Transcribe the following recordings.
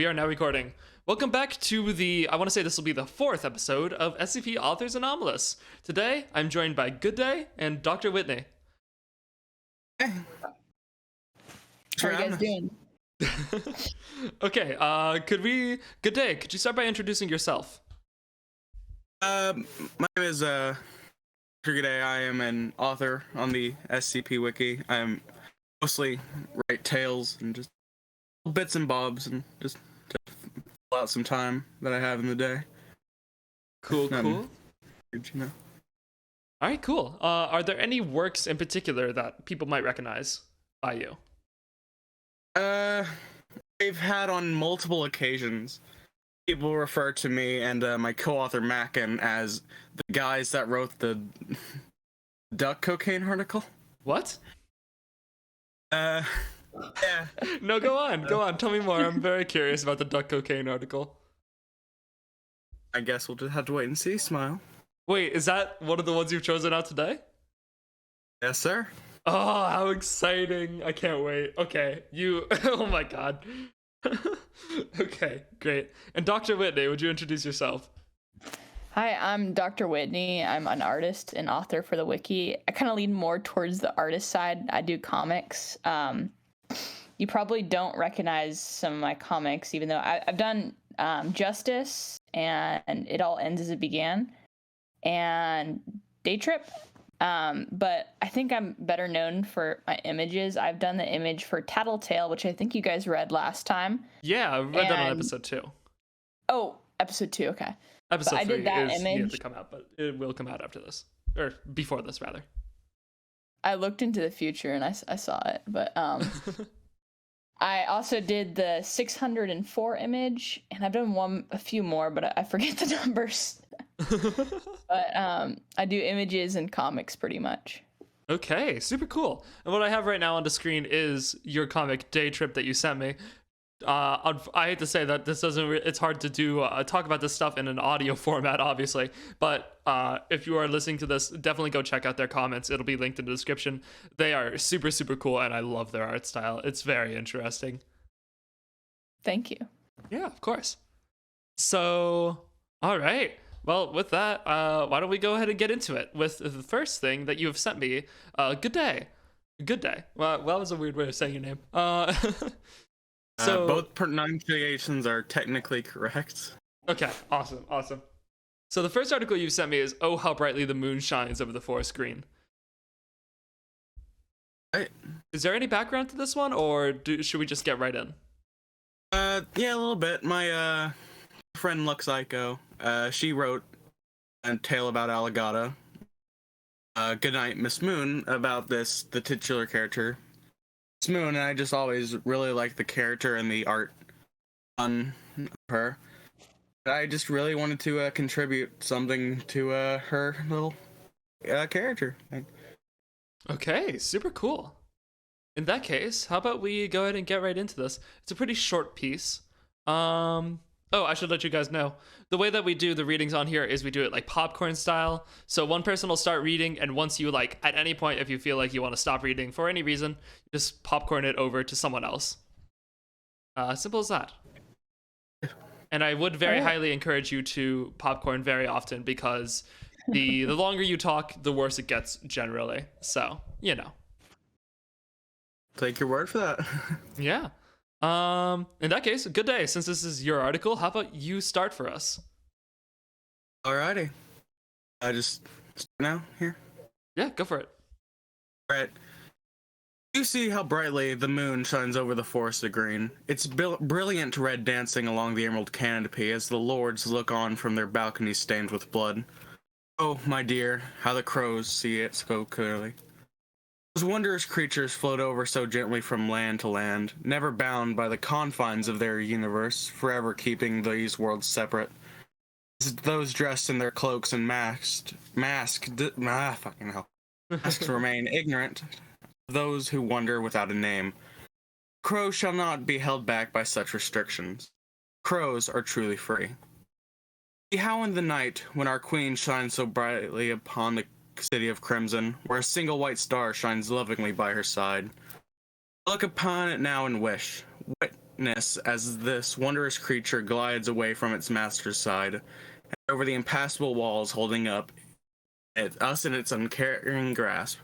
are now recording. Welcome back to I want to say this will be the 4th episode of SCP Authors Anomalous. Today, I'm joined by Gooday and Dr. Whitney. Hey. How are you guys doing? Okay, Gooday, could you start by introducing yourself? My name is Gooday. I am an author on the SCP Wiki. I'm mostly write tales and just bits and bobs and just to fill out some time that I have in the day. Cool. You know. All right, cool. Are there any works in particular that people might recognize by you? I've had on multiple occasions people refer to me and my co-author Mackin as the guys that wrote the duck cocaine article. What? Yeah. No, go on. Tell me more. I'm very curious about the duck cocaine article. I guess we'll just have to wait and see. Smile. Wait, is that one of the ones you've chosen out today? Yes, sir. Oh, how exciting. I can't wait. Okay, oh my god. Okay, great. And Dr. Whitney, would you introduce yourself? Hi, I'm Dr. Whitney. I'm an artist and author for the Wiki. I kind of lean more towards the artist side. I do comics. You probably don't recognize some of my comics, even though I've done Justice and It All Ends As It Began and Day Trip. But I think I'm better known for my images. I've done the image for Tattletale, which I think you guys read last time. Yeah, I read that on episode 2. Oh, episode 2, okay. Episode 3 I did that is image. yet to come out, but it will come out after this. Or before this, rather. I looked into the future and I saw it, but I also did the 604 image, and I've done a few more, but I forget the numbers. But I do images and comics pretty much. Okay, super cool. And what I have right now on the screen is your comic Day Trip that you sent me. I hate to say that this it's hard to do talk about this stuff in an audio format, obviously, but if you are listening to this, definitely go check out their comments. It'll be linked in the description. They are super cool, and I love their art style. It's very interesting. Thank you. Yeah, of course. So, all right. Well, with that, why don't we go ahead and get into it with the first thing that you have sent me. Gooday. Well, that was a weird way of saying your name. So both pronunciations are technically correct. Okay, awesome. So the first article you sent me is "Oh, how brightly the moon shines over the forest green." Right. Is there any background to this one, or should we just get right in? Yeah, a little bit. My friend Luxiko, she wrote a tale about Alligata. Goodnight, Miss Moon, about the titular character. Miss Moon, and I just always really liked the character and the art on her. I just really wanted to contribute something to her little character. Okay, super cool. In that case, how about we go ahead and get right into this? It's a pretty short piece. Oh, I should let you guys know. The way that we do the readings on here is we do it like popcorn style. So one person will start reading, and once you at any point, if you feel like you want to stop reading for any reason, just popcorn it over to someone else. Simple as that. And I would very highly encourage you to popcorn very often, because the longer you talk, the worse it gets generally. So, you know. Take your word for that. Yeah. In that case, good day. Since this is your article, how about you start for us? Alrighty. I just start now here. Yeah, go for it. Alright. You see how brightly the moon shines over the forest of green. Its brilliant red dancing along the emerald canopy as the lords look on from their balconies stained with blood. Oh, my dear, how the crows see it so clearly. Those wondrous creatures float over so gently from land to land, never bound by the confines of their universe, forever keeping these worlds separate. Those dressed in their cloaks and masks remain ignorant of those who wander without a name. Crows shall not be held back by such restrictions. Crows are truly free. See how in the night, when our queen shines so brightly upon the city of crimson, where a single white star shines lovingly by her side. Look upon it now and wish. witness as this wondrous creature glides away from its master's side, and over the impassable walls, holding up us in its uncaring grasp,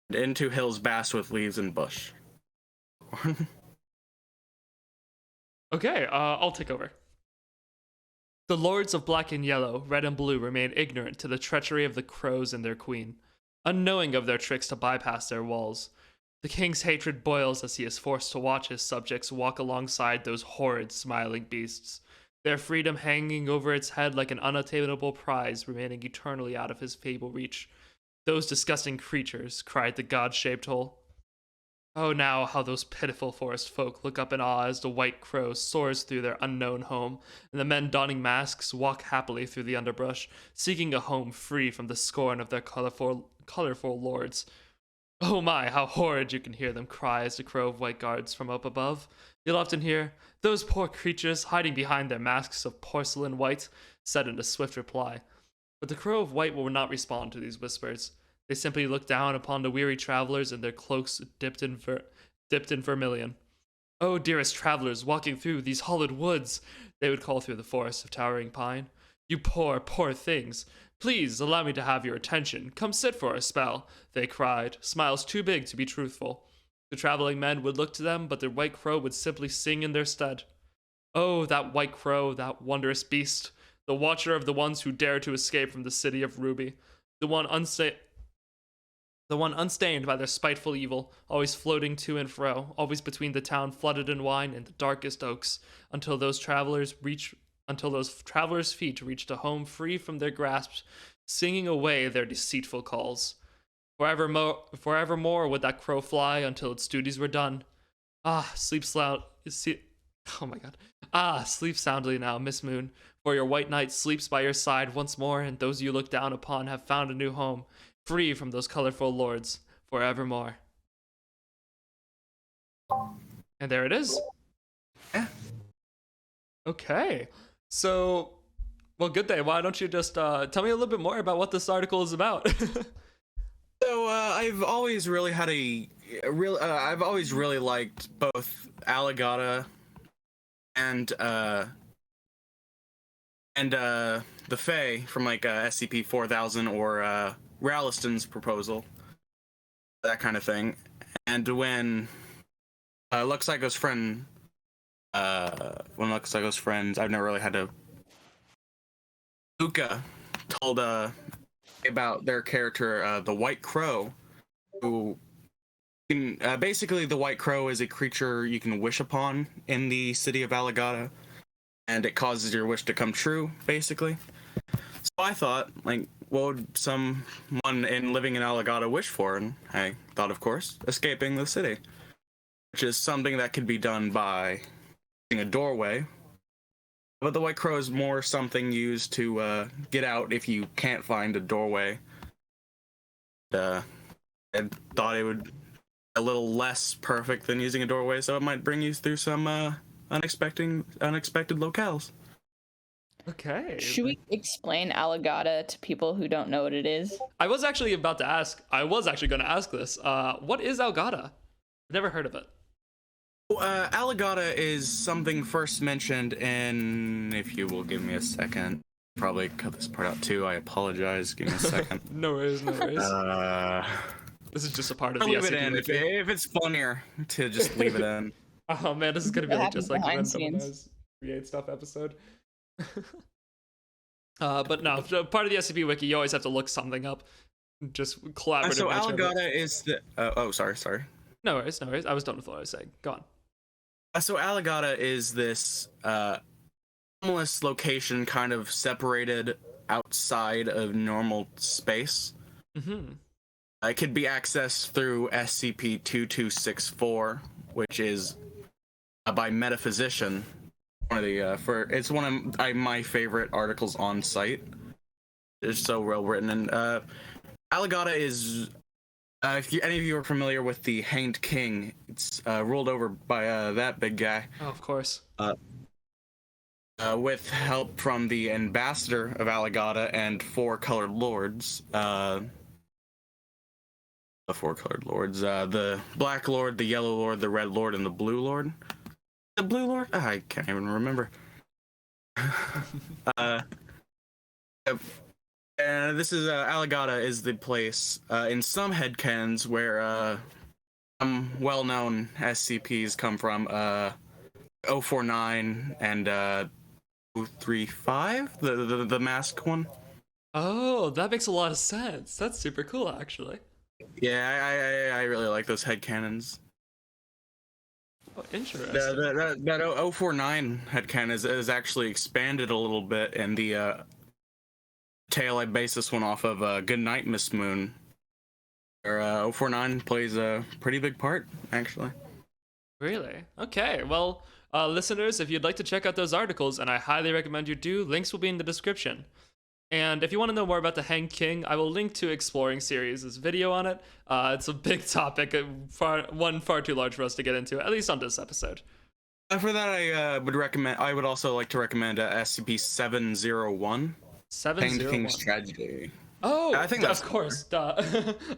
and into hills vast with leaves and bush. Okay, I'll take over. The lords of black and yellow, red and blue remain ignorant to the treachery of the crows and their queen, unknowing of their tricks to bypass their walls. The king's hatred boils as he is forced to watch his subjects walk alongside those horrid smiling beasts, their freedom hanging over its head like an unattainable prize remaining eternally out of his feeble reach. Those disgusting creatures, cried the god-shaped hole. Oh, now how those pitiful forest folk look up in awe as the white crow soars through their unknown home, and the men donning masks walk happily through the underbrush, seeking a home free from the scorn of their colorful lords. Oh my, how horrid you can hear them cry as the crow of white guards from up above. You'll often hear, those poor creatures hiding behind their masks of porcelain white, said in a swift reply. But the crow of white will not respond to these whispers. They simply look down upon the weary travelers in their cloaks dipped in vermilion. Oh, dearest travelers walking through these hollowed woods, they would call through the forest of towering pine. You poor, poor things. Please allow me to have your attention. Come sit for a spell, they cried, smiles too big to be truthful. The traveling men would look to them, but the white crow would simply sing in their stead. Oh, that white crow, that wondrous beast, the watcher of the ones who dare to escape from the city of Ruby, the one unstained by their spiteful evil, always floating to and fro, always between the town flooded in wine and the darkest oaks, until those travelers' feet reached a home free from their grasp, singing away their deceitful calls. Forevermore would that crow fly until its duties were done. Ah, sleep soundly now, Miss Moon, for your white knight sleeps by your side once more, and those you look down upon have found a new home, free from those colorful lords, forevermore. And there it is. Yeah. Okay. So, well, Gooday, why don't you just tell me a little bit more about what this article is about? So I've always really had I've always really liked both Alligata and the Fae from like SCP 4000 or Ralliston's proposal, that kind of thing. And when Luxpsycho's friend, I've never really had to. Luca told about their character, the White Crow, who can, basically the White Crow is a creature you can wish upon in the city of Alligata, and it causes your wish to come true, basically. So I thought, like, what would someone living in Alligata wish for? And I thought, of course, escaping the city, which is something that could be done by using a doorway. But the White Crow is more something used to get out if you can't find a doorway. I thought it would be a little less perfect than using a doorway, so it might bring you through some unexpected locales. Okay. Should we explain Alligata to people who don't know what it is? I was actually going to ask this. What is Algata? I've never heard of it. Alligata is something first mentioned in, if you will give me a second, probably cut this part out too, I apologize, give me a second. No worries. This is just a part of the leave it SCP in, Wiki. if it's funnier to just leave it in. Oh man, this is going to be like just like behind when someone scenes. create stuff episode. But no, part of the SCP Wiki, you always have to look something up. Just collaborative. So nature of it. Alligata is the, sorry. No worries. I was done with what I was saying. Go on. So Alligata is this anomalous location kind of separated outside of normal space. Mm-hmm. It could be accessed through SCP-2264, which is by Metaphysician. It's one of my favorite articles on site. It's so well written, and Alligata is. If any of you are familiar with the Hanged King, it's ruled over by that big guy. Oh, of course. With help from the ambassador of Alligata and four colored lords. The four colored lords. The Black Lord, the Yellow Lord, the Red Lord, and the Blue Lord. The Blue Lord? I can't even remember. uh, and this is Alagata is the place in some headcanons where some well-known SCPs come from. 049 and 035, the mask one. Oh, that makes a lot of sense. That's super cool, actually. Yeah, I really like those headcanons. Oh, interesting. That 049 headcanon is actually expanded a little bit in the tale I based this one off of Good Night, Miss Moon. Where 049 plays a pretty big part, actually. Really? Okay, well, listeners, if you'd like to check out those articles, and I highly recommend you do, links will be in the description. And if you want to know more about the Hanged King, I will link to Exploring Series' video on it. It's a big topic, far too large for us to get into, at least on this episode. For that, I would also like to recommend SCP-701. 701. Hanged King's Tragedy. Oh, I think that's of course. Duh.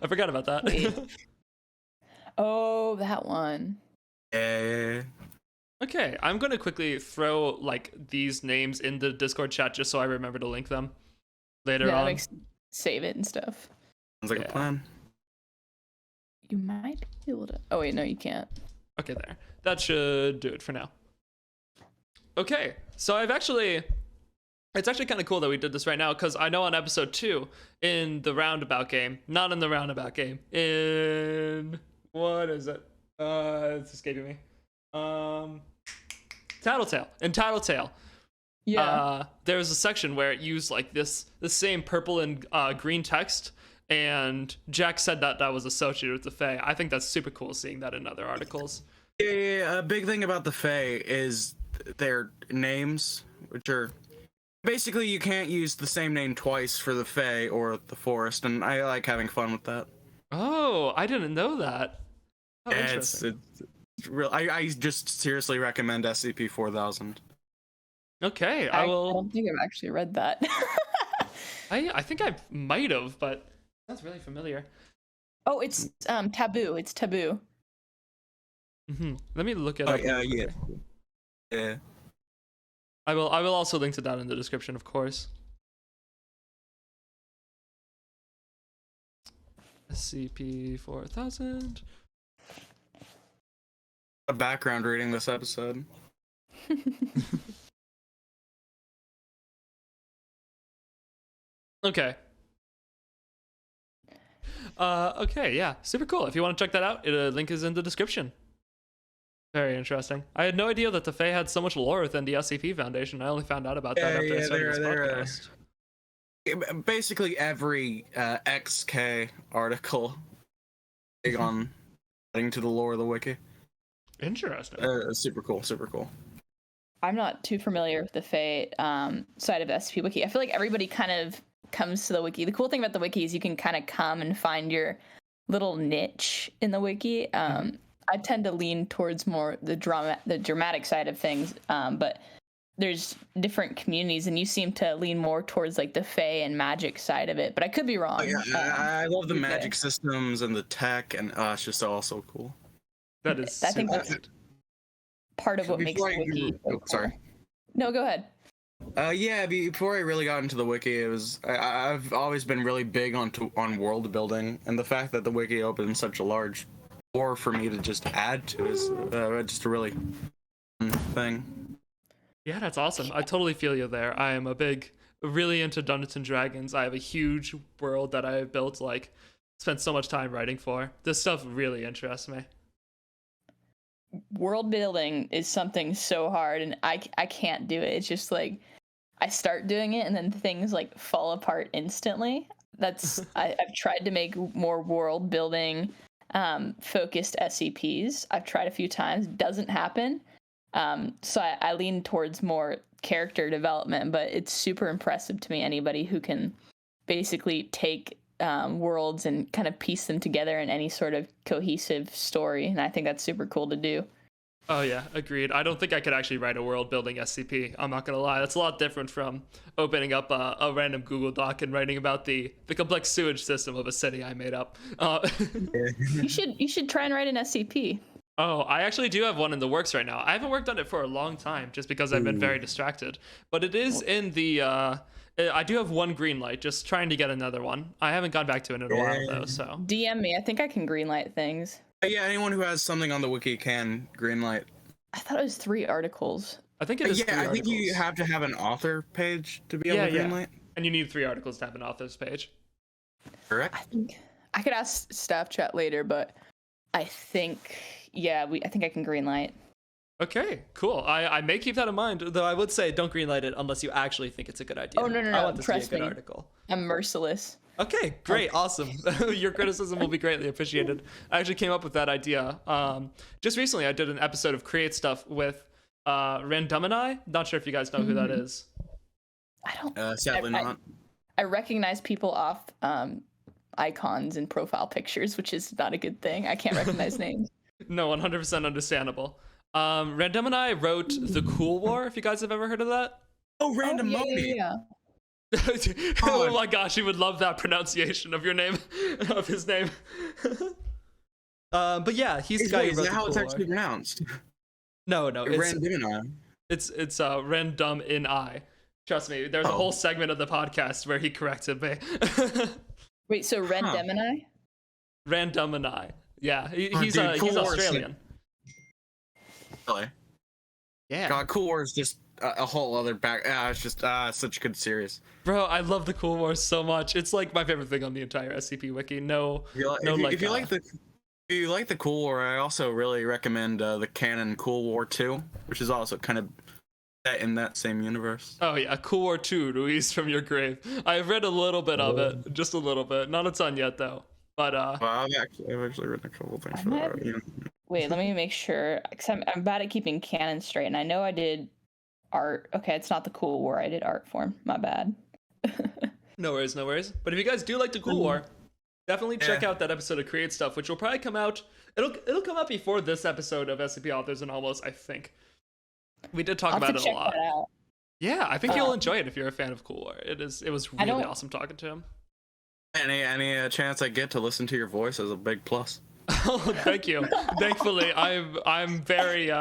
I forgot about that. Oh, that one. Yeah. Okay, I'm going to quickly throw like these names in the Discord chat just so I remember to link them later on. Save it and stuff. Sounds like a plan. You might be able to. Oh wait, no, you can't. Okay, there. That should do it for now. Okay, so it's actually kind of cool that we did this right now, because I know on episode 2 in the roundabout game, not in the roundabout game, in what is it? It's escaping me. Tattletale. In Tattletale, Yeah. there's a section where it used like the same purple and green text, and Jack said that was associated with the Fae. I think that's super cool seeing that in other articles. Yeah, a big thing about the Fae is their names, which are basically you can't use the same name twice for the Fae or the forest, and I like having fun with that. Oh, I didn't know that. Oh, Yeah, interesting. it's real. I just seriously recommend SCP-4000. Okay, I I will. don't think I've actually read that. I think I might have, but sounds really familiar. Oh, it's taboo. It's taboo. Let me look it Oh, up. yeah. I will also link to that in the description, of course. SCP-4000. A background reading this episode. Okay. Okay, yeah, super cool. If you want to check that out, link is in the description. Very interesting. I had no idea that the Fae had so much lore within the SCP Foundation. I only found out about that after I started this podcast. Basically every XK article big on adding to the lore of the wiki. Interesting. Super cool. I'm not too familiar with the Fae side of the SCP Wiki. I feel like everybody kind of comes to the wiki. The cool thing about the wiki is you can kind of come and find your little niche in the wiki. I tend to lean towards more the dramatic side of things, but there's different communities, and you seem to lean more towards like the Fae and magic side of it. But I could be wrong. Oh, yeah, I love the magic systems and the tech, and it's just all so cool. That is. I think that's part of what makes the wiki. Sorry. No, go ahead. Yeah, before I really got into the wiki, I've always been really big on world building, and the fact that the wiki opened such a large door for me to just add to is just a really fun thing. Yeah, that's awesome. I totally feel you there. I am really into Dungeons and Dragons. I have a huge world that I have built, spent so much time writing for. This stuff really interests me. World building is something so hard, and I can't do it. It's just like I start doing it and then things fall apart instantly. I've tried to make more world building focused SCPs. I've tried a few times, doesn't happen. So I lean towards more character development, but it's super impressive to me, anybody who can basically take worlds and kind of piece them together in any sort of cohesive story, and I think that's super cool to do. Oh yeah, agreed. I don't think I could actually write a world building SCP. I'm not gonna lie. That's a lot different from opening up a random Google Doc and writing about the complex sewage system of a city I made up. You should try and write an SCP. Oh, I actually do have one in the works right now. I haven't worked on it for a long time just because I've been very distracted. But it is in the I do have one green light, just trying to get another one. I haven't gone back to it in a while though, so. DM me. I think I can greenlight things. Yeah, anyone who has something on the wiki can greenlight. I thought it was 3 articles. I think it is 3 I articles. think you have to have an author page to be able to greenlight. And you need 3 articles to have an author's page. Correct. I think I could ask staff chat later, but I think I think I can greenlight. Okay, cool. I may keep that in mind, though I would say don't greenlight it unless you actually think it's a good idea. Oh, no, I want this to be a trust good me. article. I'm merciless. Okay, great, awesome. Your criticism will be greatly appreciated. I actually came up with that idea. Just recently, I did an episode of Create Stuff with Randomini. Not sure if you guys know who that is. I don't. Sadly not. I recognize people off icons and profile pictures, which is not a good thing. I can't recognize names. No, 100% understandable. Randomini wrote The Cool War, if you guys have ever heard of that. Oh, Random Modi. Yeah. Oh my gosh, you would love that pronunciation of your name, of his name. But yeah, he's the guy who wrote Is that The how Cool it's War. actually pronounced? No, Randomini. it's random in I. Trust me, there's a whole segment of the podcast where he corrected me. Wait, so Randomini? Randomini. Yeah, he's dude, Cool he's War is Australian. Really? Yeah. God, Cool War is just a whole other back. It's just such a good series. Bro, I love the Cool War so much. It's like my favorite thing on the entire SCP Wiki. If you like the Cool War, I also really recommend the canon Cool War 2, which is also kind of set in that same universe. Oh yeah, Cool War 2, Ruiz from Your Grave. I've read a little bit of it, just a little bit. Not a ton yet though. But well, I've actually written a couple things for that. You know. Wait, let me make sure, because I'm bad at keeping canon straight, and I know I did art. Okay, it's not the Cool War. I did art form. My bad. no worries. But if you guys do like the Cool War, definitely check out that episode of Create Stuff, which will probably come out. It'll come out before this episode of SCP Authors Anomalous, I think. We did talk about it a lot. Yeah, I think you'll enjoy it if you're a fan of Cool War. It was really awesome talking to him. Any chance I get to listen to your voice is a big plus. Oh, thank you. Thankfully, I'm very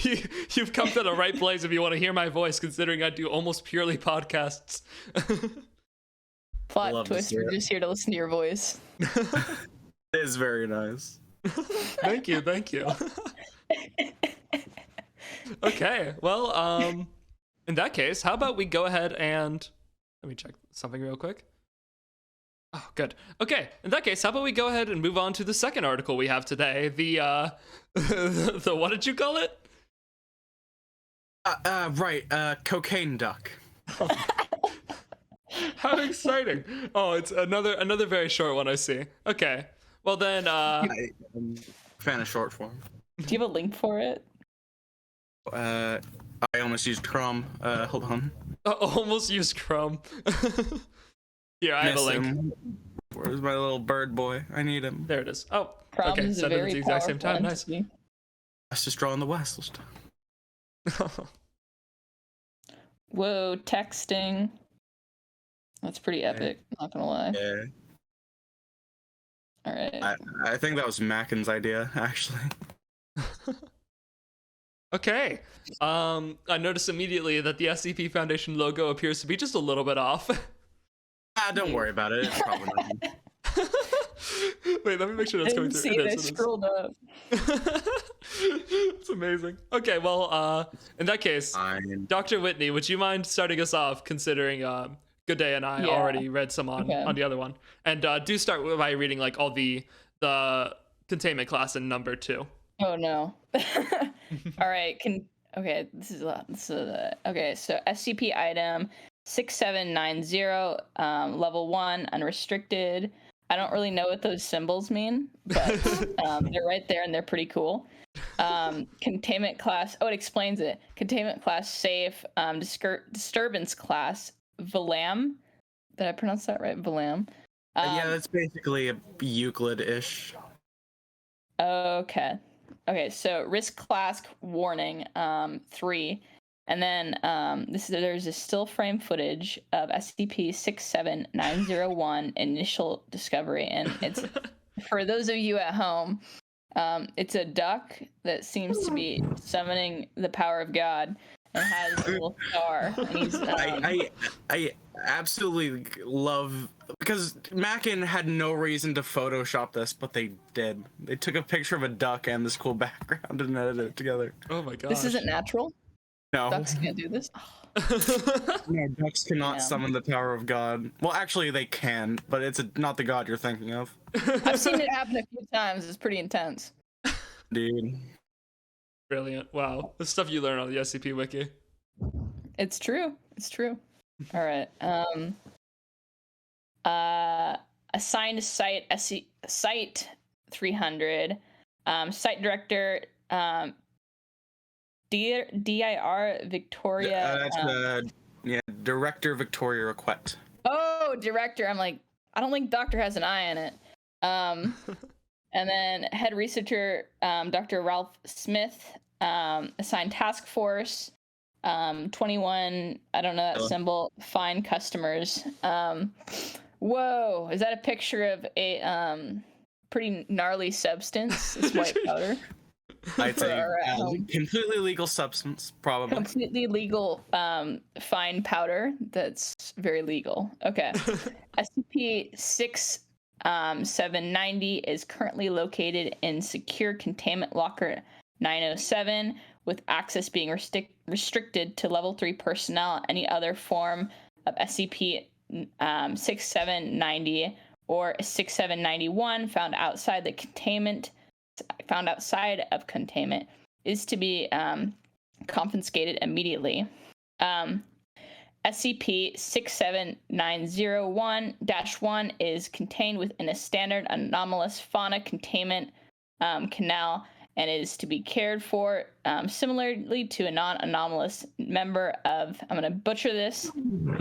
you've come to the right place if you want to hear my voice, considering I do almost purely podcasts. Plot twist, we're just here to listen to your voice. It is very nice. Thank you. Okay, well, in that case, how about we go ahead and let me check something real quick. Oh, good. Okay, in that case, how about we go ahead and move on to the second article we have today, the the what did you call it? Cocaine duck. How exciting! Oh, it's another very short one, I see. Okay, well then, I'm a fan of short form. Do you have a link for it? I almost used Chrome. Hold on. Almost used Chrome. Here, I have a link. Where's my little bird boy? I need him. There it is. Oh, Chrome okay. is Send it at very the exact same time. Nice. entity. Let's just draw in the west. Whoa, texting. That's pretty epic, not gonna lie. Yeah. Alright. I think that was Mackin's idea, actually. Okay. I noticed immediately that the SCP Foundation logo appears to be just a little bit off. Don't worry about it. It's probably not. Wait, let me make sure that's coming through. See, they scrolled up. It's amazing. Okay, well, in that case, Dr. Whitney, would you mind starting us off, considering Gooday and I already read some on the other one, and do start by reading like all the containment class and number 2. Oh no. All right. Okay. This is okay. So SCP item 6790, level 1, unrestricted. I don't really know what those symbols mean, but they're right there and they're pretty cool. Containment class. Oh, it explains it. Containment class safe. Disturbance class Valam. Did I pronounce that right? Valam. Yeah, that's basically a Euclid-ish. Okay. Okay, so risk class warning 3, and then there's a still frame footage of SCP 67901 initial discovery, and it's for those of you at home, It's a duck that seems to be summoning the power of God and has a little star. And he's I absolutely love, because Mackin had no reason to Photoshop this, but they did. They took a picture of a duck and this cool background and edited it together. Oh my gosh. this isn't natural. No, Ducks can't do this. no, ducks cannot Yeah. summon the power of God. Well, actually, they can, but it's not the God you're thinking of, I've seen it happen a few times. It's pretty intense. dude. Brilliant. Wow. The stuff you learn on the SCP Wiki. It's true. It's true. All right. Assigned site site 300. Site director DIR Victoria. That's Director Victoria Requet. Oh, director. I'm like, I don't think doctor has an I in it. And then head researcher Dr. Ralph Smith. Assigned task force 21. I don't know that symbol. Find customers. Whoa, is that a picture of a pretty gnarly substance? It's white powder. I'd say For our, completely legal substance, probably. completely legal fine powder that's very legal. Okay. SCP-6790 is currently located in secure containment locker 907, with access being restricted to level 3 personnel. Any other form of SCP-6790 or 6791 found outside of containment is to be confiscated immediately. SCP-67901-1 is contained within a standard anomalous fauna containment canal and is to be cared for similarly to a non-anomalous member of, I'm going to butcher this,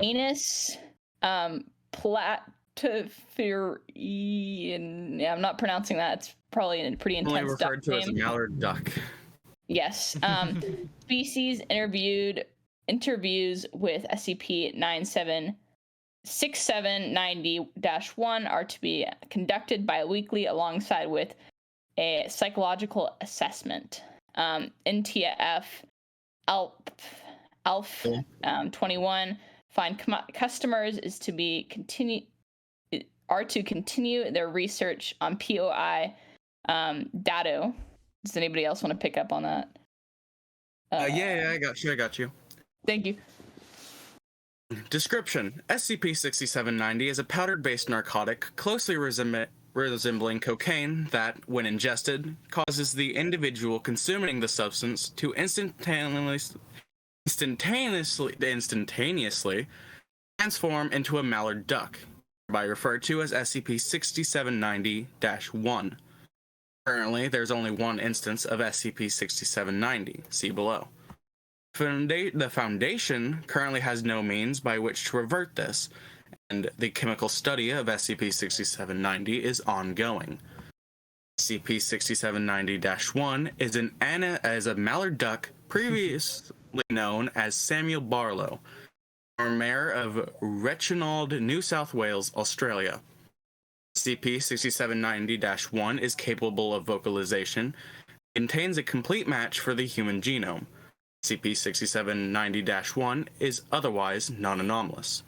Anus platyphyrian. Yeah, I'm not pronouncing that. It's probably a pretty intense Only referred duck to as a name. mallard duck. Yes. Species interviews with SCP-6790-1 are to be conducted bi-weekly alongside with a psychological assessment. NTF ALF 21 find customers is to be continue their research on POI Dado. Does anybody else want to pick up on that? Yeah, I got you. Thank you. Description: SCP-6790 is a powder-based narcotic closely resembling cocaine that, when ingested, causes the individual consuming the substance to instantaneously transform into a mallard duck, hereby referred to as SCP-6790-1. Currently, there's only one instance of SCP-6790. See below. The Foundation currently has no means by which to revert this, and the chemical study of SCP-6790 is ongoing. SCP-6790-1 is a mallard duck previously known as Samuel Barlow, former mayor of Reichenald, New South Wales, Australia. SCP-6790-1 is capable of vocalization, contains a complete match for the human genome. SCP-6790-1 is otherwise non-anomalous.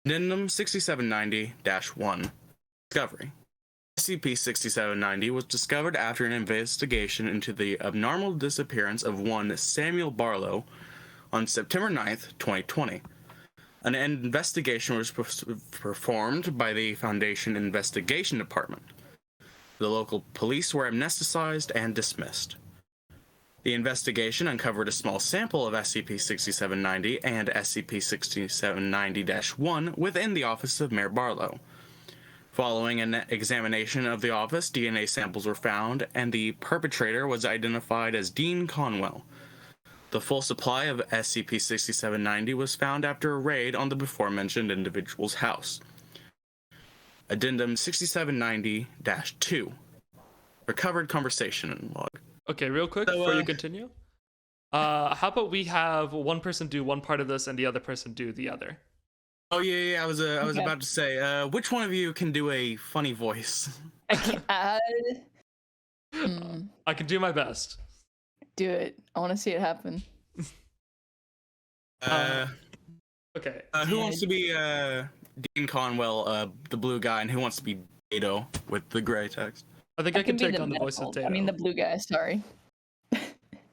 Addendum 6790-1 Discovery. SCP-6790 was discovered after an investigation into the abnormal disappearance of one Samuel Barlow on September 9th, 2020. An investigation was performed by the Foundation Investigation Department. The local police were amnesticized and dismissed. The investigation uncovered a small sample of SCP-6790 and SCP-6790-1 within the office of Mayor Barlow. Following an examination of the office, DNA samples were found, and the perpetrator was identified as Dean Conwell. The full supply of SCP-6790 was found after a raid on the before-mentioned individual's house. Addendum 6790-2 Recovered conversation log. Okay, real quick before you continue. How about we have one person do one part of this and the other person do the other? Oh yeah. I was about to say, which one of you can do a funny voice? I can do my best. Do it. I want to see it happen. Okay. Who wants to be Dean Conwell, the blue guy, and who wants to be Dado with the gray text? I think I can be take on the voice of Dado. I mean the blue guy. Sorry.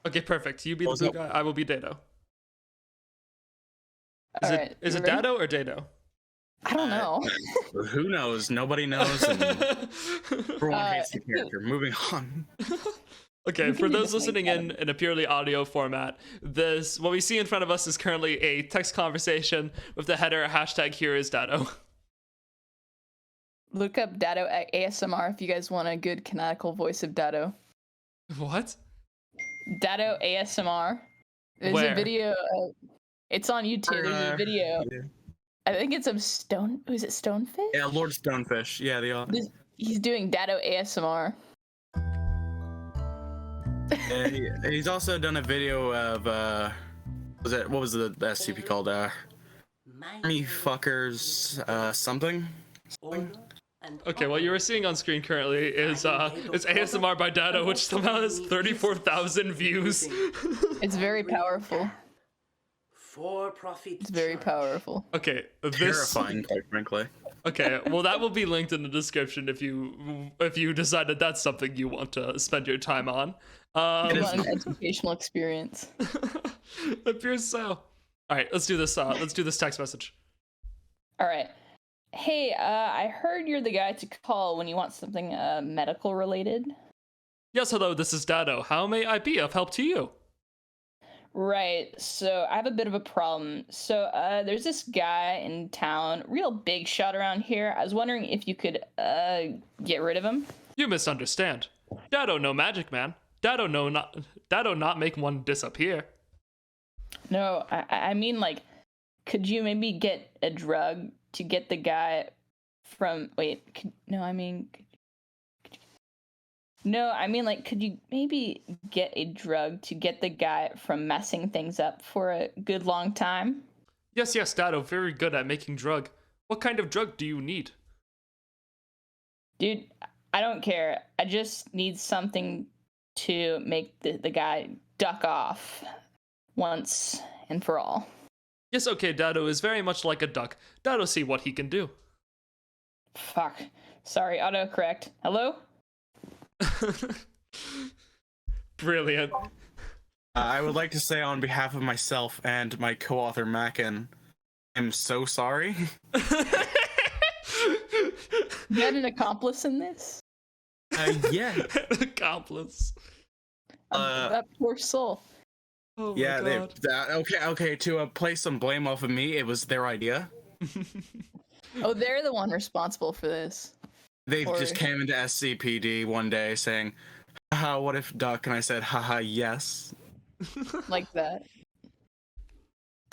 Okay, perfect. You be the blue guy. I will be Dado. Is it Dado or Dado? I don't know. Who knows? Nobody knows. And everyone hates the character. Moving on. Okay, for those listening in a purely audio format, what we see in front of us is currently a text conversation with the header #HereIsDado. Look up Dado ASMR if you guys want a good canonical voice of Dado. What? Dado ASMR. There's a video. It's on YouTube. There's a video. Yeah. I think it's of Stone. Is it Stonefish? Yeah, Lord Stonefish. Yeah, the author. He's doing Dado ASMR. He's also done a video of what was the SCP called? Me fuckers something. Okay, what you are seeing on screen currently is ASMR by Dado, which somehow has 34,000 views. It's very powerful. For profit. It's very powerful. Okay, terrifying, quite frankly. Okay, well that will be linked in the description if you decide that that's something you want to spend your time on. It is an educational experience. It appears so. All right, let's do this. Let's do this text message. All right. Hey, I heard you're the guy to call when you want something medical related. Yes, hello. This is Dado. How may I be of help to you? Right, so I have a bit of a problem. So there's this guy in town, real big shot around here. I was wondering if you could get rid of him. You misunderstand. Dado no magic man. Dado not make one disappear. No, I mean like, could you maybe get a drug to get the guy from? Could you maybe get a drug to get the guy from messing things up for a good long time? Yes, Dado, very good at making drug. What kind of drug do you need? Dude, I don't care. I just need something to make the guy duck off once and for all. Yes, okay, Dado is very much like a duck. Dado see what he can do. Fuck. Sorry, autocorrect. Hello? Brilliant. I would like to say on behalf of myself and my co-author Mackin, I'm so sorry. You had an accomplice in this? Yeah. Accomplice. That poor soul. Oh my yeah, God. okay. To place some blame off of me, it was their idea. Oh, they're the one responsible for this. They just came into SCPD one day saying, haha, what if duck? And I said, haha, yes. Like that.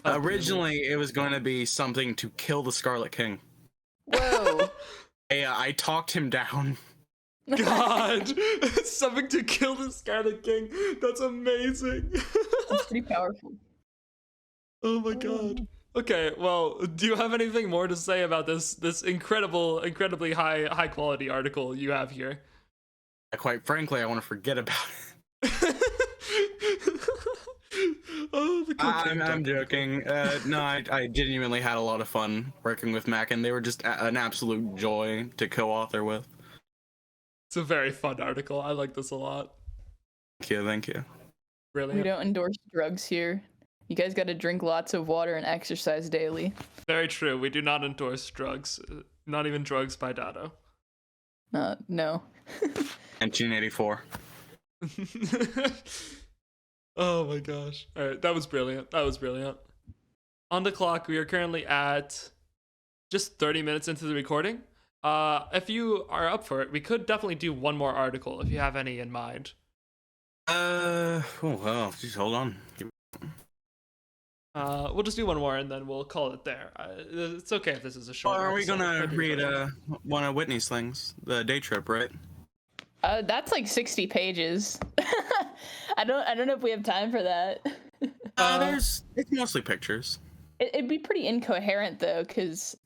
Originally, it was going to be something to kill the Scarlet King. Whoa. I talked him down. God, something to kill the Scarlet King. That's amazing. That's pretty powerful. Oh my God. Okay, well, do you have anything more to say about this incredibly high quality article you have here? Quite frankly, I want to forget about it. Oh, I'm joking. No, I genuinely had a lot of fun working with Mac, and they were just an absolute joy to co-author with. It's a very fun article. I like this a lot. Thank you. Really? We don't endorse drugs here. You guys got to drink lots of water and exercise daily. Very true. We do not endorse drugs. Not even drugs by Dado. No. 1984. Oh my gosh. All right, that was brilliant. On the clock, we are currently at just 30 minutes into the recording. If you are up for it, we could definitely do one more article if you have any in mind. Just hold on. We'll just do one more and then we'll call it there. It's okay if this is a short. Are we gonna read one of Whitney's things? The day trip, right? That's like 60 pages. I don't know if we have time for that. It's mostly pictures. It'd be pretty incoherent though, because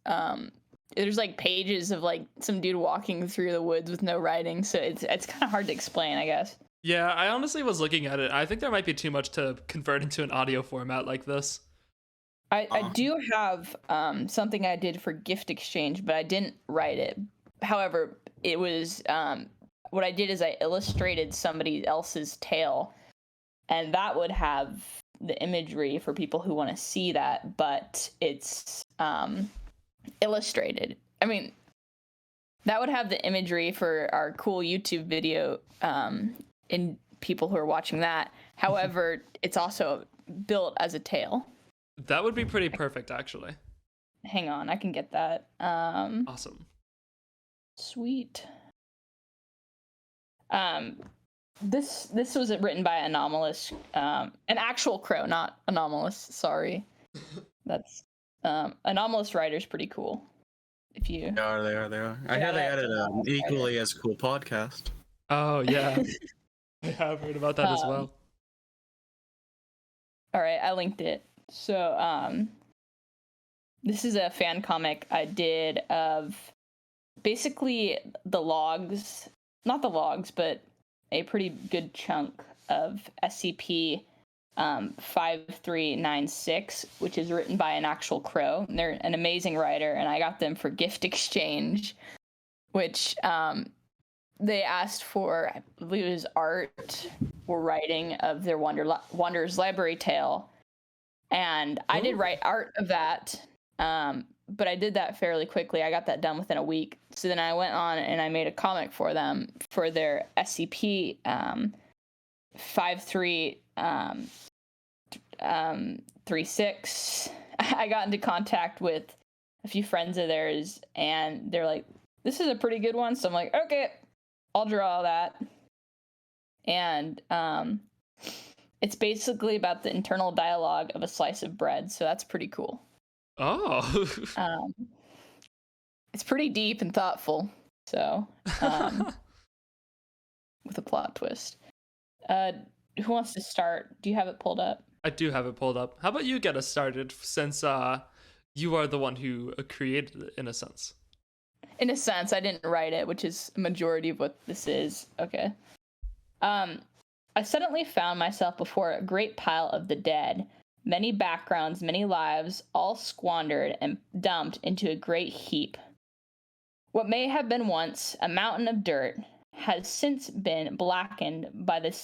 there's like pages of like some dude walking through the woods with no writing, so it's kind of hard to explain, I guess. Yeah, I honestly was looking at it. I think there might be too much to convert into an audio format like this. I do have something I did for gift exchange, but I didn't write it. However, it was what I did is I illustrated somebody else's tale, and that would have the imagery for people who want to see that, but it's illustrated. I mean, that would have the imagery for our cool YouTube video in people who are watching that. However, it's also built as a tale. That would be pretty perfect, actually. Hang on, I can get that. Awesome. Sweet. This was written by Anomalous, an actual crow, not Anomalous. Sorry, that's Anomalous writer's pretty cool. If you They are. I hear they added an equally as cool podcast. Oh yeah, I have heard about that as well. All right, I linked it. So this is a fan comic I did of basically the logs, not the logs, but a pretty good chunk of SCP 5396, which is written by an actual crow. And they're an amazing writer, and I got them for gift exchange, which they asked for, I believe it was art or writing of their Wanderer's Library tale. And I did write art of that, but I did that fairly quickly. I got that done within a week. So then I went on and I made a comic for them for their SCP 5336. I got into contact with a few friends of theirs, and they're like, "This is a pretty good one." So I'm like, "Okay, I'll draw that." And it's basically about the internal dialogue of a slice of bread, so that's pretty cool. Oh. It's pretty deep and thoughtful, so with a plot twist. Who wants to start? Do you have it pulled up? I do have it pulled up. How about you get us started, since you are the one who created it, in a sense. In a sense, I didn't write it, which is a majority of what this is. Okay. I suddenly found myself before a great pile of the dead. Many backgrounds, many lives, all squandered and dumped into a great heap. What may have been once a mountain of dirt has since been blackened by the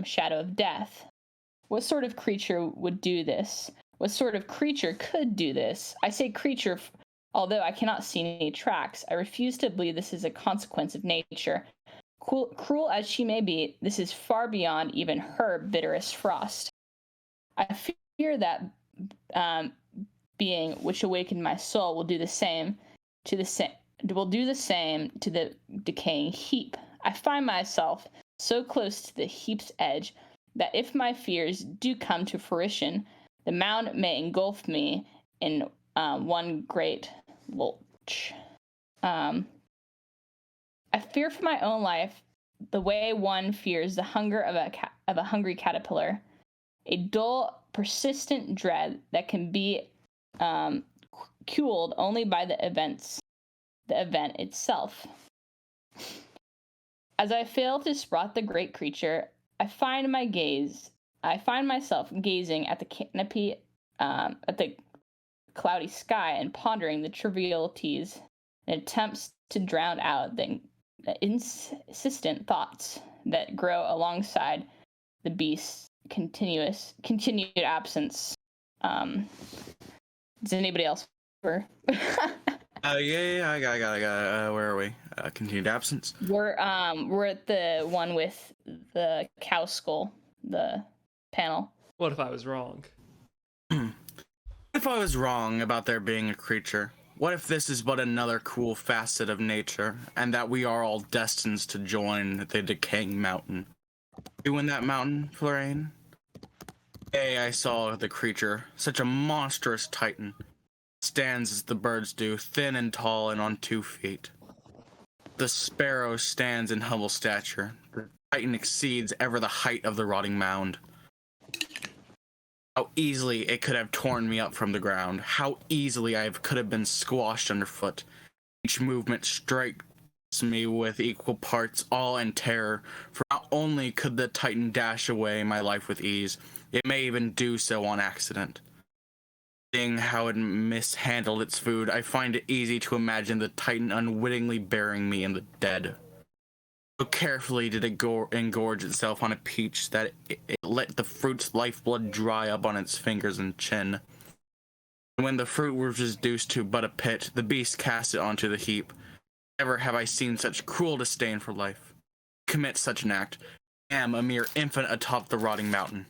shadow of death. What sort of creature would do this? What sort of creature could do this? I say creature, although I cannot see any tracks. I refuse to believe this is a consequence of nature. Cruel as she may be, this is far beyond even her bitterest frost. I fear that being which awakened my soul will do the same to the decaying heap. I find myself so close to the heap's edge that if my fears do come to fruition, the mound may engulf me in one great lurch. I fear for my own life the way one fears the hunger of a hungry caterpillar, a dull, persistent dread that can be cooled only by the event itself. As I fail to spot the great creature, I find myself gazing at the canopy, at the cloudy sky, and pondering the trivialities and attempts to drown out the insistent thoughts that grow alongside the beast's continued absence. Does anybody else? Yeah, I got it. Where are we? Continued absence. We're at the one with the cow skull, the panel. What if I was wrong? If I was wrong about there being a creature, what if this is but another cool facet of nature, and that we are all destined to join the decaying mountain? You in that mountain, Florane? Today I saw the creature, such a monstrous titan. Stands as the birds do, thin and tall and on 2 feet. The sparrow stands in humble stature. The titan exceeds ever the height of the rotting mound. How easily it could have torn me up from the ground. How easily could have been squashed underfoot. Each movement strikes me with equal parts awe and terror, for not only could the Titan dash away my life with ease, it may even do so on accident. Seeing how it mishandled its food, I find it easy to imagine the Titan unwittingly burying me in the dead. So carefully did it engorge itself on a peach that it let the fruit's lifeblood dry up on its fingers and chin. When the fruit was reduced to but a pit, the beast cast it onto the heap. Never have I seen such cruel disdain for life. Commit such an act, I am a mere infant atop the rotting mountain.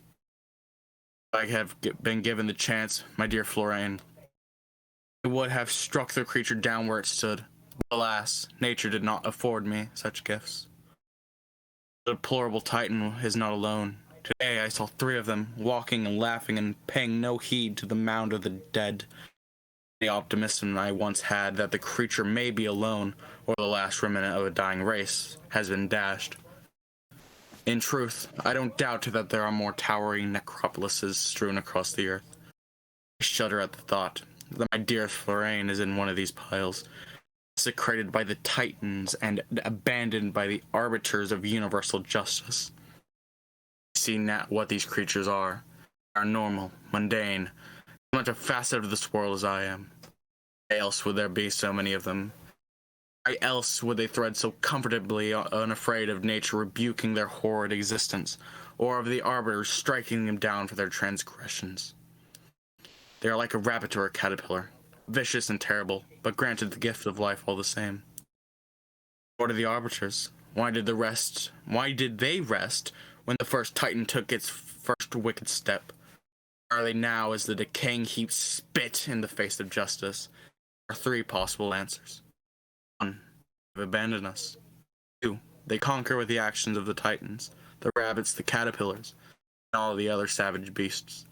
If I have been given the chance, my dear Florane, I would have struck the creature down where it stood. But alas, nature did not afford me such gifts. The deplorable Titan is not alone. Today I saw 3 of them, walking and laughing and paying no heed to the mound of the dead. The optimism I once had that the creature may be alone, or the last remnant of a dying race, has been dashed. In truth, I don't doubt that there are more towering necropolises strewn across the earth. I shudder at the thought that my dearest Florane is in one of these piles, desecrated by the Titans and abandoned by the arbiters of universal justice. I see now what these creatures are. They are normal, mundane, as much a facet of this world as I am. Why else would there be so many of them? Why else would they thread so comfortably unafraid of nature rebuking their horrid existence, or of the arbiters striking them down for their transgressions? They are like a rabbit or a caterpillar, vicious and terrible, but granted the gift of life all the same. What are the arbiters? Why did they rest when the first Titan took its first wicked step? Where are they now as the decaying heap spit in the face of justice? There are 3 possible answers. 1. They've abandoned us. 2. They conquer with the actions of the Titans, the rabbits, the caterpillars, and all the other savage beasts.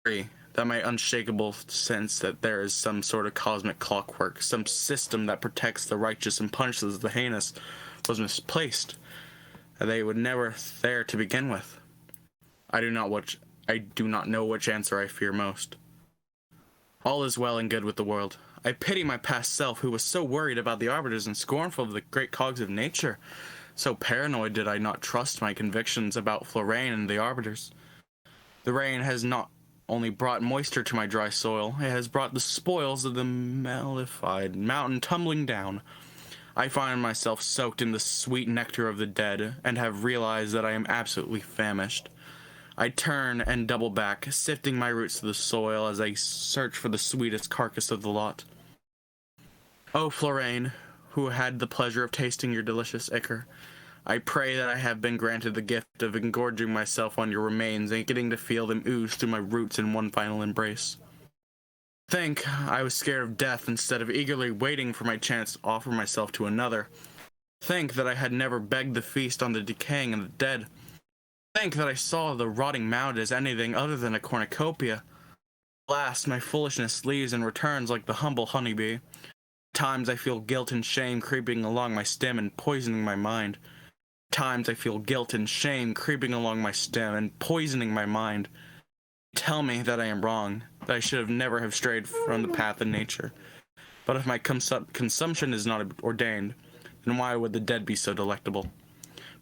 3. That my unshakable sense that there is some sort of cosmic clockwork, some system that protects the righteous and punishes the heinous, was misplaced. They would never there to begin with. I do not know which answer I fear most. All is well and good with the world. I pity my past self who was so worried about the arbiters and scornful of the great cogs of nature. So paranoid did I not trust my convictions about Florane and the arbiters. The rain has not only brought moisture to my dry soil, it has brought the spoils of the mellified mountain tumbling down. I find myself soaked in the sweet nectar of the dead, and have realized that I am absolutely famished. I turn and double back, sifting my roots to the soil as I search for the sweetest carcass of the lot. O Florane, who had the pleasure of tasting your delicious ichor, I pray that I have been granted the gift of engorging myself on your remains and getting to feel them ooze through my roots in one final embrace. Think I was scared of death instead of eagerly waiting for my chance to offer myself to another. Think that I had never begged the feast on the decaying and the dead. Think that I saw the rotting mound as anything other than a cornucopia. Alas, my foolishness leaves and returns like the humble honeybee. At times I feel guilt and shame creeping along my stem and poisoning my mind. At times I feel guilt and shame creeping along my stem and poisoning my mind. Tell me that I am wrong, that I should have never have strayed from the path of nature. But if my consumption is not ordained, then why would the dead be so delectable?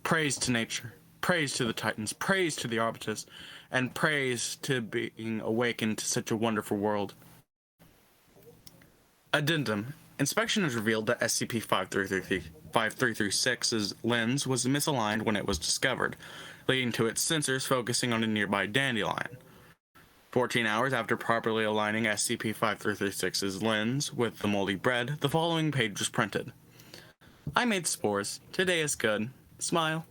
Praise to nature, praise to the Titans, praise to the arbiters, and praise to being awakened to such a wonderful world. Addendum. Inspection has revealed that SCP-5336's lens was misaligned when it was discovered, leading to its sensors focusing on a nearby dandelion. 14 hours after properly aligning SCP-5336's lens with the moldy bread, the following page was printed. I made spores. Today is good. Smile.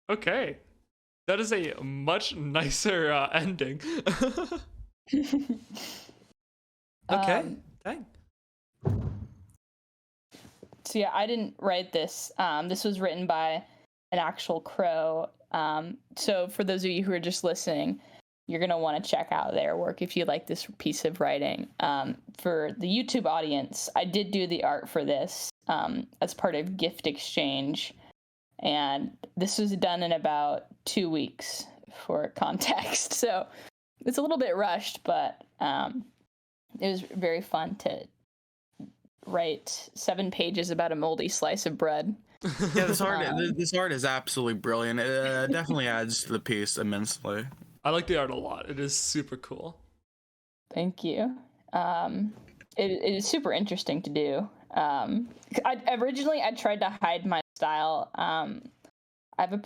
Okay. That is a much nicer ending. Okay. Dang. So yeah, I didn't write this. This was written by an actual crow. So for those of you who are just listening, you're going to want to check out their work if you like this piece of writing. For the YouTube audience, I did do the art for this as part of Gift Exchange. And this was done in about 2 weeks for context. So it's a little bit rushed, but it was very fun to write 7 pages about a moldy slice of bread. Yeah, this art is absolutely brilliant. It definitely adds to the piece immensely. I like the art a lot. It is super cool. Thank you. It is super interesting to do. I tried to hide my style. I have a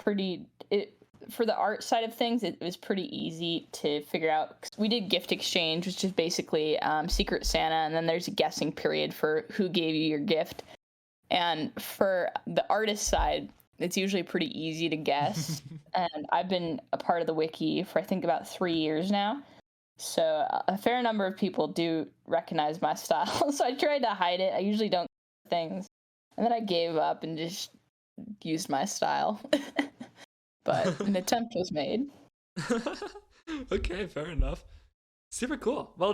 for the art side of things, it was pretty easy to figure out. We did gift exchange, which is basically Secret Santa, and then there's a guessing period for who gave you your gift. And for the artist side, it's usually pretty easy to guess. And I've been a part of the wiki for I think about 3 years now. So a fair number of people do recognize my style. So I tried to hide it. I usually don't things. And then I gave up and just used my style. But an attempt was made. Okay, fair enough. Super cool. Well,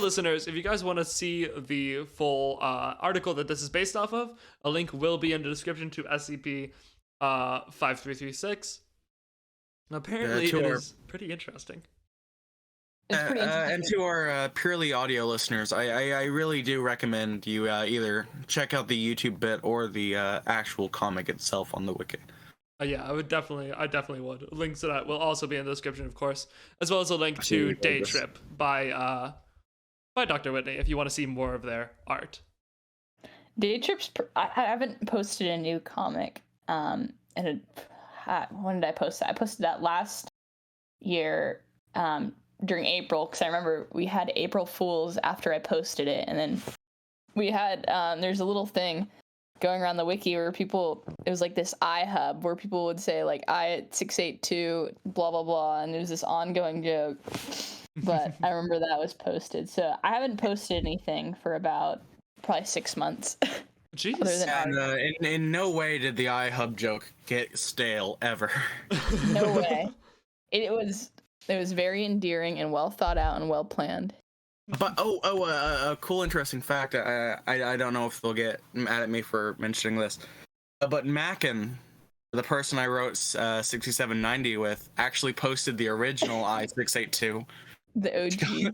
listeners, if you guys want to see the full article that this is based off of, a link will be in the description to SCP 5336. Apparently, it is pretty interesting. And to our purely audio listeners, I really do recommend you either check out the YouTube bit or the actual comic itself on the wiki. Yeah, I definitely would. Links to that will also be in the description, of course, as well as a link to Day Trip by Dr. Whitney if you want to see more of their art. Day Trip's. I haven't posted a new comic. When did I post that? I posted that last year during April because I remember we had April Fools after I posted it, and then we had there's a little thing going around the wiki where it was like this iHub where people would say like I at 682 blah blah blah, and it was this ongoing joke. But I remember that was posted, so I haven't posted anything for about probably 6 months. Jeez. And in no way did the iHub joke get stale ever. No way. It was very endearing and well thought out and well planned. But a cool interesting fact, I don't know if they'll get mad at me for mentioning this, but Mackin, the person I wrote 6790 with, actually posted the original I-682. The OG.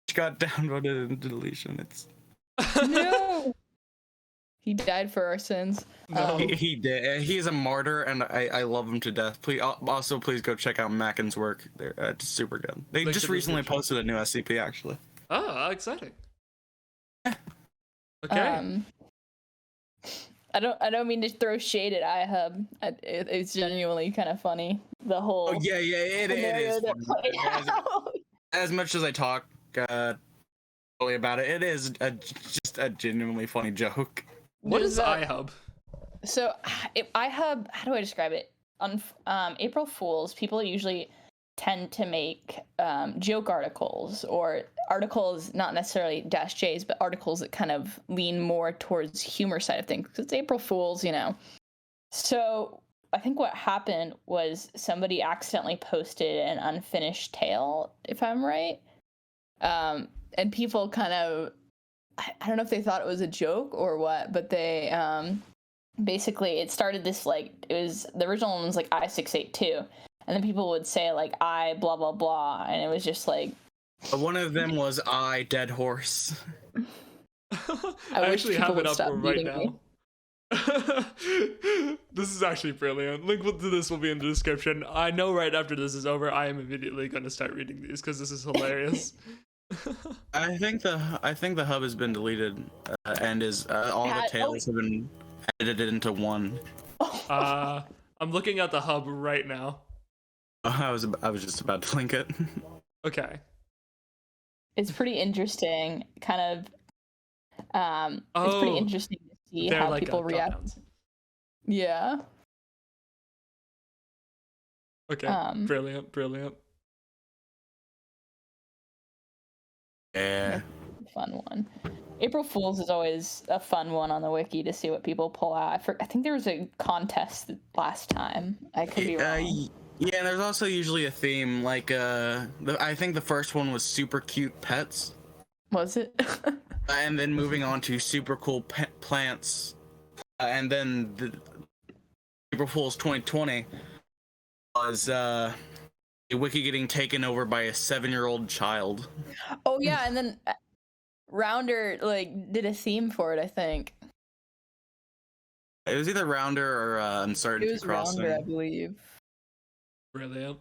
She got downvoted into deletion. It's no. He died for our sins. No. He did. He's a martyr, and I love him to death. Please go check out Mackin's work. They're super good. They just recently posted a new SCP, actually. Oh, exciting. Okay. I don't mean to throw shade at iHub. It's genuinely kind of funny. The whole. Oh yeah, it is. As much as I talk about it, it is just a genuinely funny joke. What is iHub? So, iHub, how do I describe it? On April Fools, people usually tend to make joke articles, or articles not necessarily -J's, but articles that kind of lean more towards humor side of things, because it's April Fools, you know. So I think what happened was somebody accidentally posted an unfinished tale, if I'm right. And people kind of, I don't know if they thought it was a joke or what, but they basically, it started this like, the original one was like I-682. And then people would say like I blah blah blah, and it was just like. One of them was I Dead Horse. I actually have it up right now. This is actually brilliant. Link to this will be in the description. I know right after this is over, I am immediately going to start reading these because this is hilarious. I think the hub has been deleted, and all the tales have been edited into one. I'm looking at the hub right now. I was just about to link it. Okay. It's pretty interesting, kind of. It's pretty interesting to see how like people react. Yeah. Okay. Brilliant. Yeah. Fun one. April Fools is always a fun one on the wiki to see what people pull out. I think there was a contest last time. I could be wrong. Yeah, there's also usually a theme. Like, I think the first one was super cute pets. Was it? And then moving on to super cool plants. And then the April Fool's 2020 was the wiki getting taken over by a 7-year-old child. Oh, yeah, and then Rounder like did a theme for it, I think. It was either Rounder or It Uncertainty was Crossing. Rounder, I believe. Brilliant.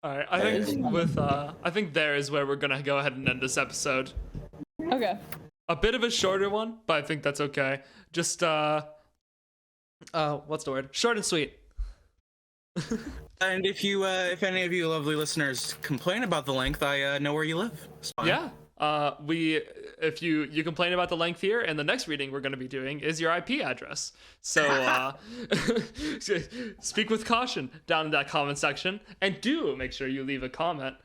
All right, I think there is where we're gonna go ahead and end this episode. Okay. A bit of a shorter one, but I think that's okay. Just what's the word? Short and sweet. And if any of you lovely listeners complain about the length, I know where you live. It's fine. Yeah. If you complain about the length here, and the next reading we're going to be doing is your IP address. So speak with caution down in that comment section, and do make sure you leave a comment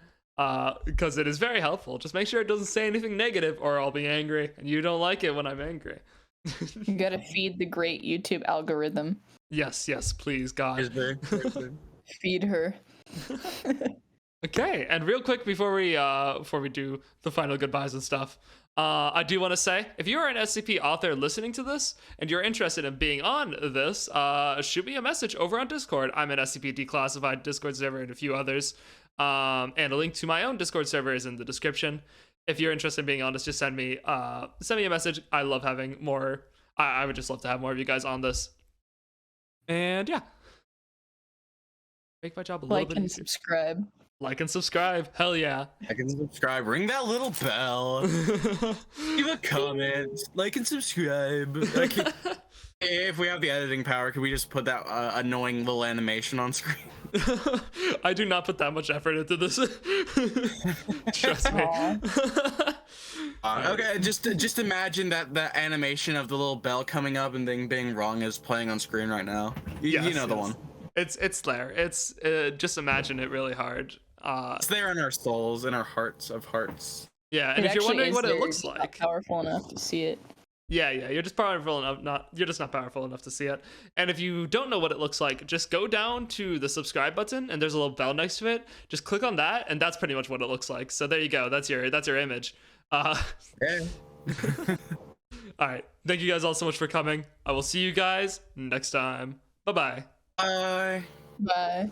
because it is very helpful. Just make sure it doesn't say anything negative, or I'll be angry, and you don't like it when I'm angry. You gotta feed the great YouTube algorithm. Yes, please, God. Feed her. Okay, and real quick before we do the final goodbyes and stuff, I do want to say, if you are an SCP author listening to this and you're interested in being on this, shoot me a message over on Discord. I'm an SCP Declassified Discord server and a few others, and a link to my own Discord server is in the description. If you're interested in being on this, just send me a message. I love having more. I would just love to have more of you guys on this. And yeah, make my job a little bit easier. Subscribe. Like and subscribe. Hell yeah. Like and subscribe. Ring that little bell. Leave a comment. Like and subscribe. If we have the editing power, could we just put that annoying little animation on screen? I do not put that much effort into this. Trust me. Okay, just imagine that animation of the little bell coming up and then being wrong is playing on screen right now. You know the one. It's there. It's just imagine it really hard. It's there in our souls, in our hearts of hearts. Yeah, and if you're wondering what it looks like, not powerful enough to see it. Yeah, you're just powerful enough. You're just not powerful enough to see it. And if you don't know what it looks like, just go down to the subscribe button, and there's a little bell next to it. Just click on that, and that's pretty much what it looks like. So there you go. That's your image. Yeah. All right. Thank you guys all so much for coming. I will see you guys next time. Bye-bye. Bye. Bye.